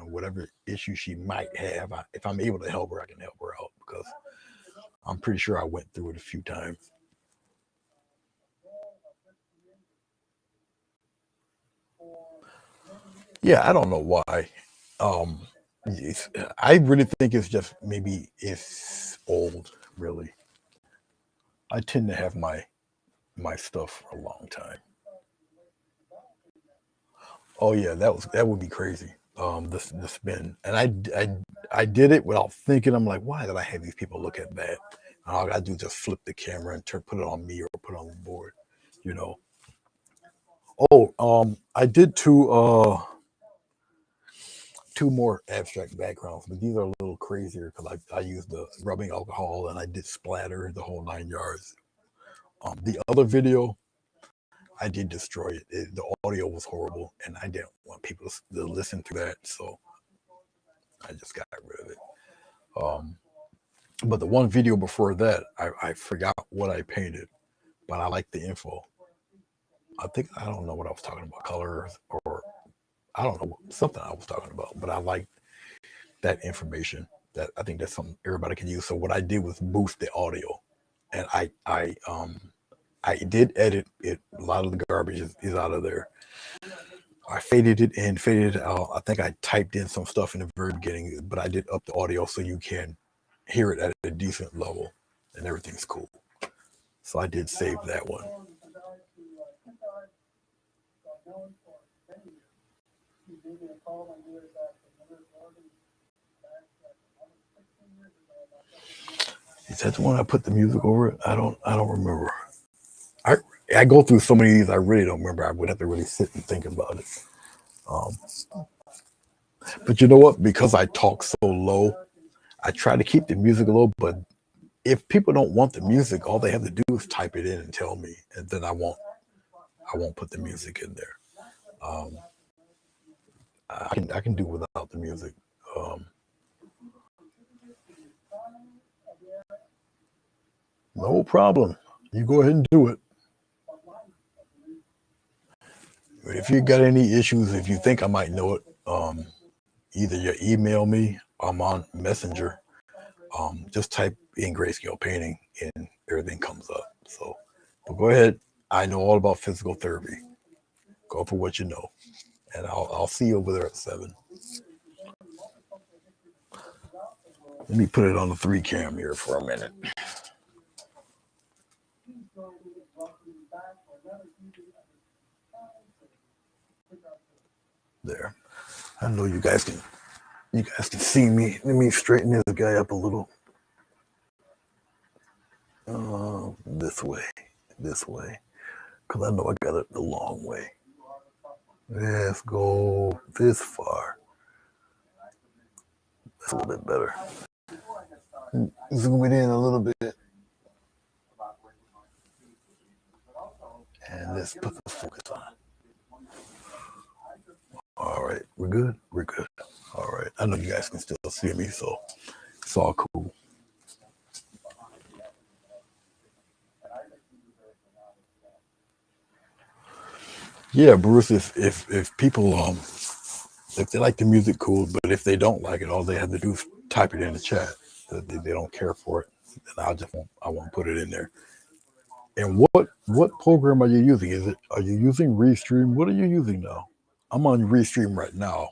whatever issue she might have, if I'm able to help her, I can help her out, because I'm pretty sure I went through it a few times. Yeah, I don't know why. Um, I really think it's just maybe it's old. Really, I tend to have my stuff for a long time. Oh yeah, that would be crazy. The spin, and I did it without thinking. I'm like, why did I have these people look at that? And all I gotta do is just flip the camera and put it on me or put it on the board. You know. I did two more abstract backgrounds, but these are a little crazier because I used the rubbing alcohol and I did splatter the whole 9 yards. The other video, I did destroy it. The audio was horrible, and I didn't want people to listen to that, so I just got rid of it. But the one video before that, I forgot what I painted, but I like the info. I don't know what I was talking about, colors, or I don't know, something I was talking about, but I like that information. That I think that's something everybody can use. So what I did was boost the audio, and I did edit it. A lot of the garbage is out of there. I faded it in, faded it out. I think I typed in some stuff in the very beginning, but I did up the audio so you can hear it at a decent level, and everything's cool. So I did save that one. Is that the one I put the music over it? I don't remember. I go through so many of these I really don't remember. I would have to really sit and think about it. But you know what? Because I talk so low, I try to keep the music low. But if people don't want the music, all they have to do is type it in and tell me, and then I won't put the music in there. I can do without the music. No problem. You go ahead and do it. But if you got any issues, if you think I might know it, either you email me, I'm on Messenger. Just type in Grayscale Painting and everything comes up. So, but go ahead. I know all about physical therapy. Go for what you know, and I'll see you over there at 7. Let me put it on the 3 cam here for a minute. There. I know you guys can see me. Let me straighten this guy up a little. This way, because I know I got it the long way. Let's go this far. That's a little bit better. Zoom it in a little bit. And let's put the focus on. All right, we're good. All right, I know you guys can still see me, so it's all cool. Yeah, Bruce. If people if they like the music, cool. But if they don't like it, all they have to do is type it in the chat. They don't care for it, and I won't put it in there. And what program are you using? Are you using Restream? What are you using now? I'm on Restream right now.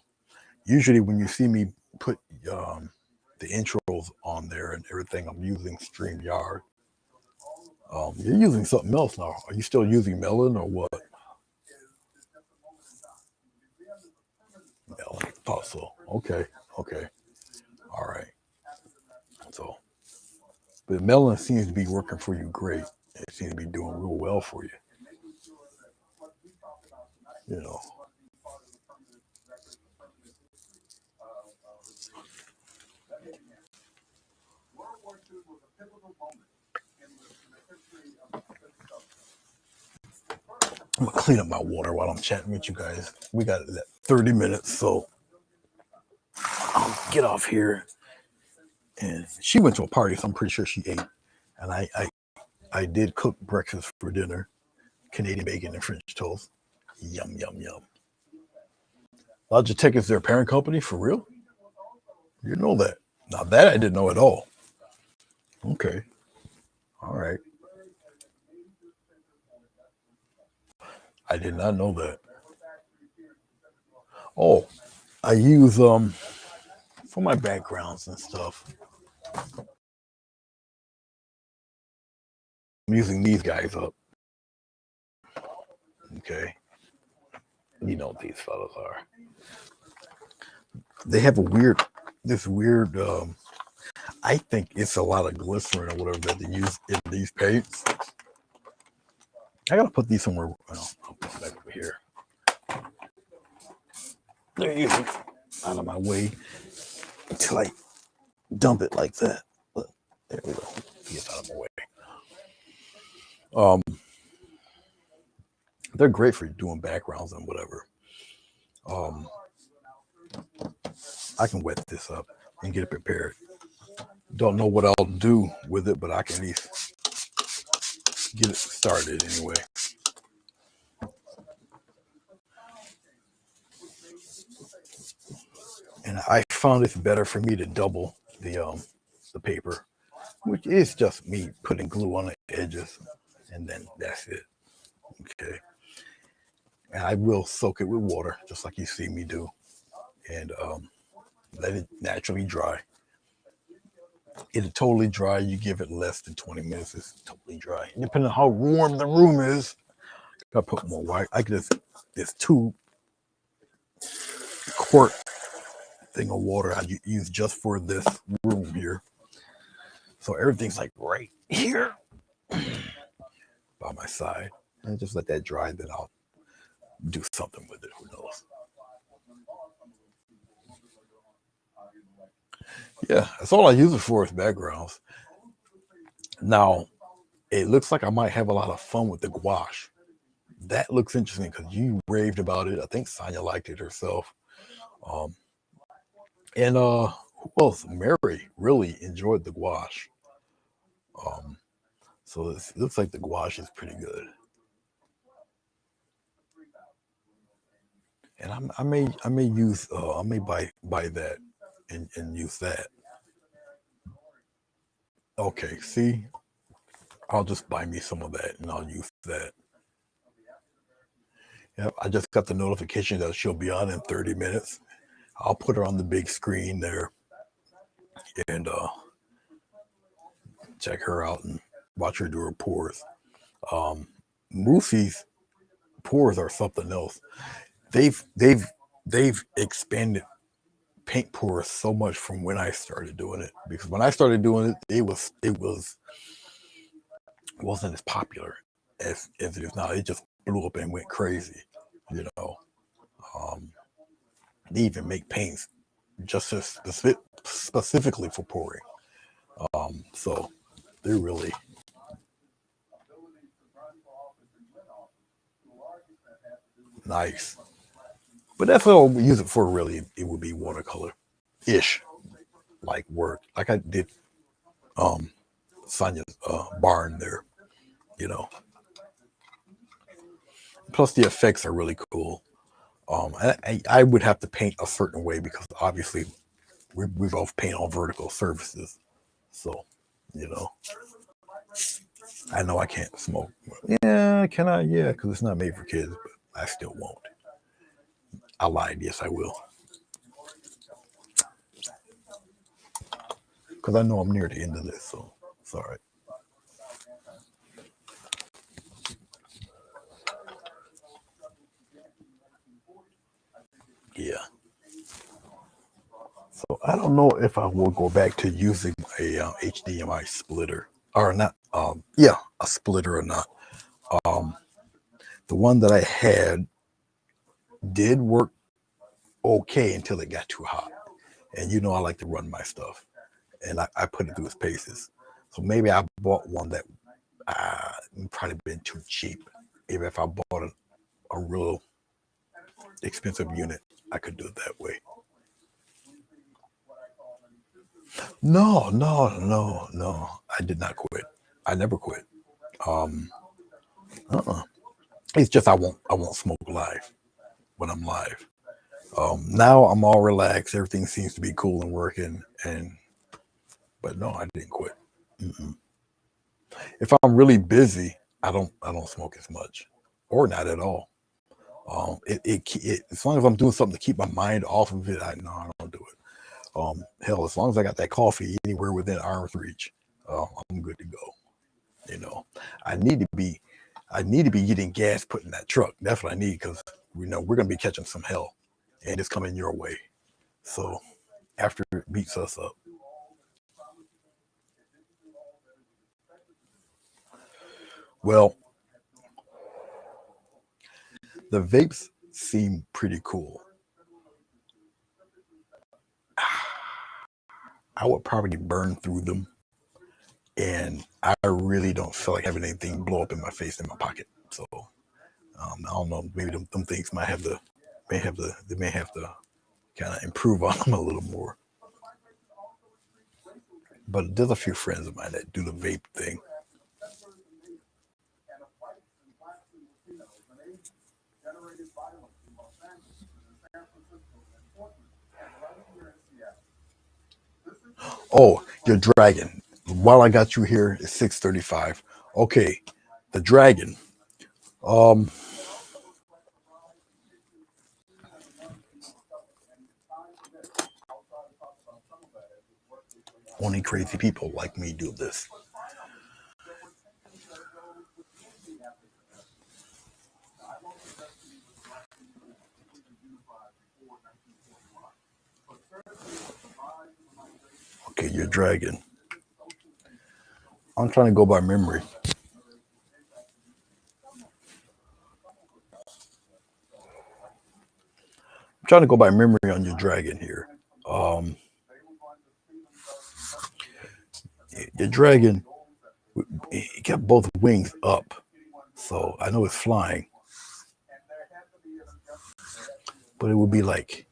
Usually when you see me put the intros on there and everything, I'm using StreamYard. You're using something else now. Are you still using Melon or what? Melon. Thought so. Okay. All right. So, but Melon seems to be working for you great. It seems to be doing real well for you. You know. I'm gonna clean up my water while I'm chatting with you guys. We got 30 minutes, so I'll get off here. And she went to a party, so I'm pretty sure she ate. And I did cook breakfast for dinner, Canadian bacon and French toast. Yum. Logitech is their parent company, for real? You know that. Now that I didn't know at all. Okay. All right. I did not know that. Oh, I use for my backgrounds and stuff. I'm using these guys up. Okay. You know what these fellas are. They have this weird I think it's a lot of glycerin or whatever that they use in these paints. I gotta put these somewhere. Well, I'll put them back over here. They're using out of my way until I dump it like that. But there we go. Get out of my way. They're great for doing backgrounds and whatever. Um, I can wet this up and get it prepared. Don't know what I'll do with it, but I can at least get it started anyway. And I found it's better for me to double the paper, which is just me putting glue on the edges, and then that's it. Okay. And I will soak it with water, just like you see me do, and let it naturally dry. It'll totally dry. You give it less than 20 minutes, it's totally dry. And depending on how warm the room is, I put more white. I get this 2-quart thing of water I use just for this room here. So everything's like right here by my side. And just let that dry, then I'll do something with it. Who knows? Yeah, that's all I use it for is backgrounds. Now, it looks like I might have a lot of fun with the gouache. That looks interesting because you raved about it. I think Sonia liked it herself. Um, and who else? Mary really enjoyed the gouache. Um, so it looks like the gouache is pretty good. And I may use I may buy that and use that. Okay, see, I'll just buy me some of that and I'll use that. Yep, I just got the notification that she'll be on in 30 minutes. I'll put her on the big screen there and check her out and watch her do her pours. Um, Moosie's pours are something else. They've they've they've expanded paint pours so much from when I started doing it, because when I started doing it, wasn't as popular as it is now. It just blew up and went crazy, you know. Um, they even make paints just as specifically for pouring. So they're really nice. But that's what we use it for. Really, it would be watercolor ish, like work, like I did um Sonia's barn there. You know. Plus the effects are really cool. I would have to paint a certain way because obviously we both paint on vertical surfaces. So, you know, I know I can't smoke. Yeah, can I? Yeah, because it's not made for kids, but I still won't. I lied. Yes, I will. Because I know I'm near the end of this, so it's all right. Yeah. So I don't know if I will go back to using a HDMI splitter or not. Yeah, a splitter or not. Um, the one that I had did work okay until it got too hot. And you know I like to run my stuff, and I put it through its paces. So maybe I bought one that probably been too cheap. Maybe if I bought a real expensive unit, I could do it that way. No, no, no, no. I did not quit. I never quit. Um, uh-uh. It's just I won't smoke live when I'm live. Now I'm all relaxed. Everything seems to be cool and working. And but no, I didn't quit. Mm-mm. If I'm really busy, I don't smoke as much, or not at all. It as long as I'm doing something to keep my mind off of it, I don't do it. Hell, as long as I got that coffee anywhere within arm's reach, I'm good to go. You know, I need to be, I need to be getting gas put in that truck. That's what I need because we're gonna be catching some hell, and it's coming your way. So after it beats us up, well, the vapes seem pretty cool. I would probably burn through them, and I really don't feel like having anything blow up in my face in my pocket. So I don't know. Maybe them things they may have to kind of improve on them a little more. But there's a few friends of mine that do the vape thing. Oh, your dragon. While I got you here, it's 6:35. Okay, the dragon. Um, Only crazy people like me do this. Okay, your dragon. I'm trying to go by memory. I'm trying to go by memory on your dragon here. Um, your dragon, he kept both wings up, so I know it's flying, but it would be like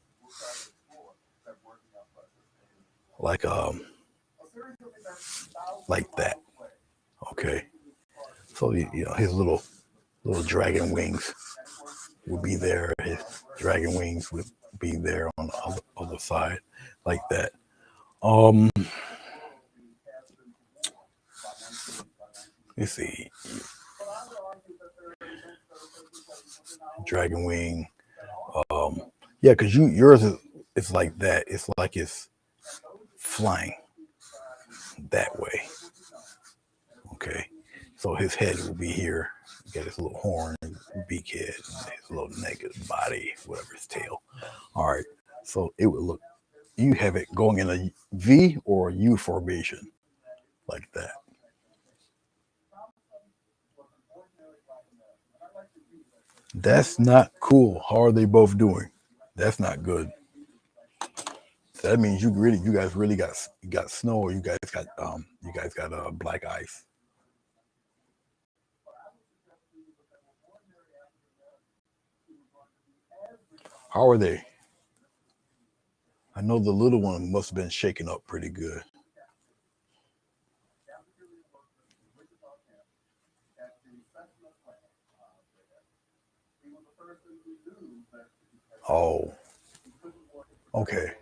like that. Okay, so his little dragon wings would be there. His dragon wings would be there on the other side, like that. Um, let's see, dragon wing. Um, yeah, because yours is it's like that. It's like it's flying that way. Okay, so his head will be here. You got his little horn, beak head, and his little naked body, whatever his tail. All right, so it would look. You have it going in a V or a U formation like that. That's not cool. How are they both doing? That's not good. So that means you guys really got snow, or you guys got black ice. How are they? I know the little one must have been shaken up pretty good. Oh, okay.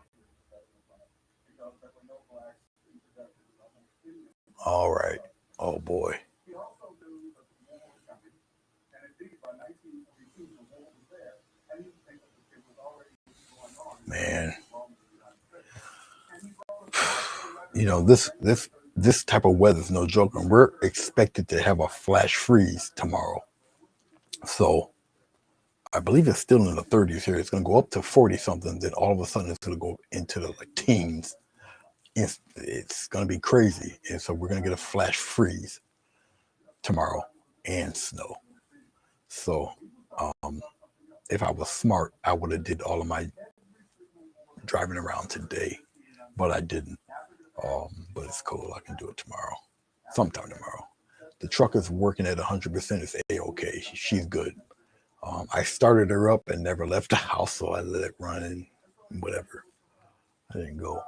All right. Oh boy, man. This type of weather is no joke, and we're expected to have a flash freeze tomorrow. So I believe it's still in the 30s here. It's going to go up to 40 something. Then all of a sudden, it's going to go into the like teens. It's going to be crazy, and so we're going to get a flash freeze tomorrow and snow. So um, if I was smart, I would have did all of my driving around today, but I didn't. But it's cool. I can do it tomorrow, sometime tomorrow. The truck is working at 100%. It's a-okay. She's good. I started her up and never left the house, so I let it run and whatever. I didn't go.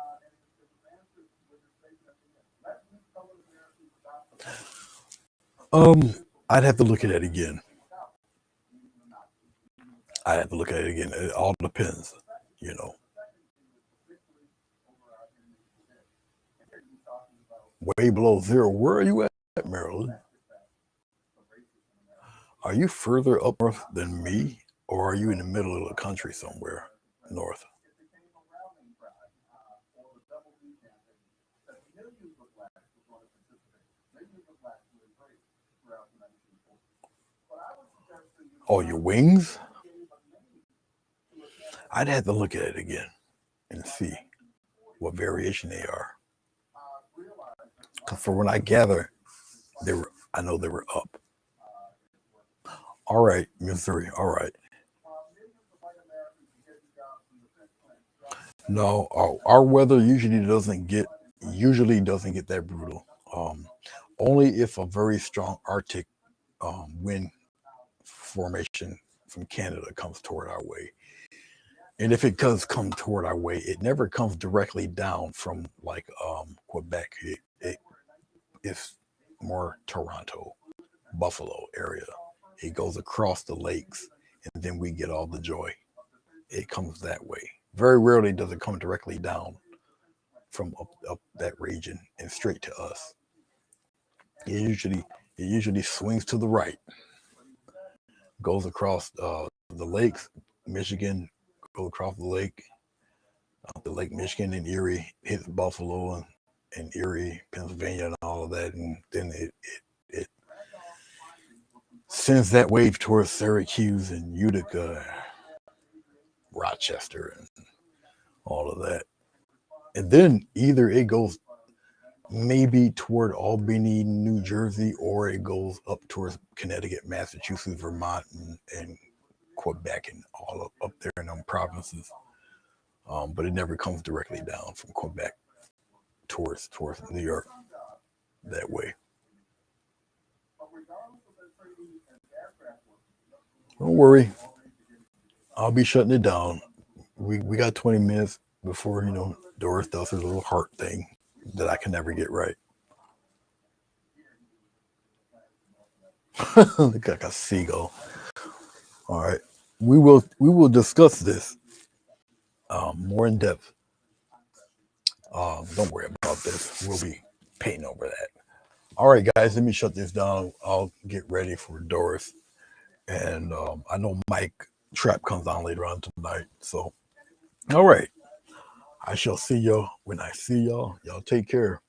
Um, I'd have to look at it again. I'd have to look at it again. It all depends, you know. Way below zero. Where are you at, Maryland? Are you further up north than me, or are you in the middle of the country somewhere north? Oh, your wings? I'd have to look at it again and see what variation they are. Because for when I gather, I know they were up. All right, Missouri. All right. No, our weather usually doesn't get usually doesn't get that brutal. Only if a very strong Arctic wind formation from Canada comes toward our way. And if it does come toward our way, it never comes directly down from like Quebec. It's more Toronto, Buffalo area. It goes across the lakes, and then we get all the joy. It comes that way. Very rarely does it come directly down from up that region and straight to us. It usually swings to the right, goes across the lakes, Michigan, goes across the Lake Michigan and Erie, hits Buffalo and Erie, Pennsylvania, and all of that, and then it sends that wave towards Syracuse and Utica, Rochester, and all of that. And then either it goes maybe toward Albany, New Jersey, or it goes up towards Connecticut, Massachusetts, Vermont, and Quebec, and all up there in them provinces. But it never comes directly down from Quebec towards New York that way. Don't worry, I'll be shutting it down. We got 20 minutes before Doris does her little heart thing that I can never get right. Look like a seagull. All right, we will discuss this more in depth. Don't worry about this. We'll be painting over that. All right, guys, let me shut this down. I'll get ready for Doris, and I know Mike Trap comes on later on tonight. So, all right, I shall see y'all when I see y'all. Y'all take care.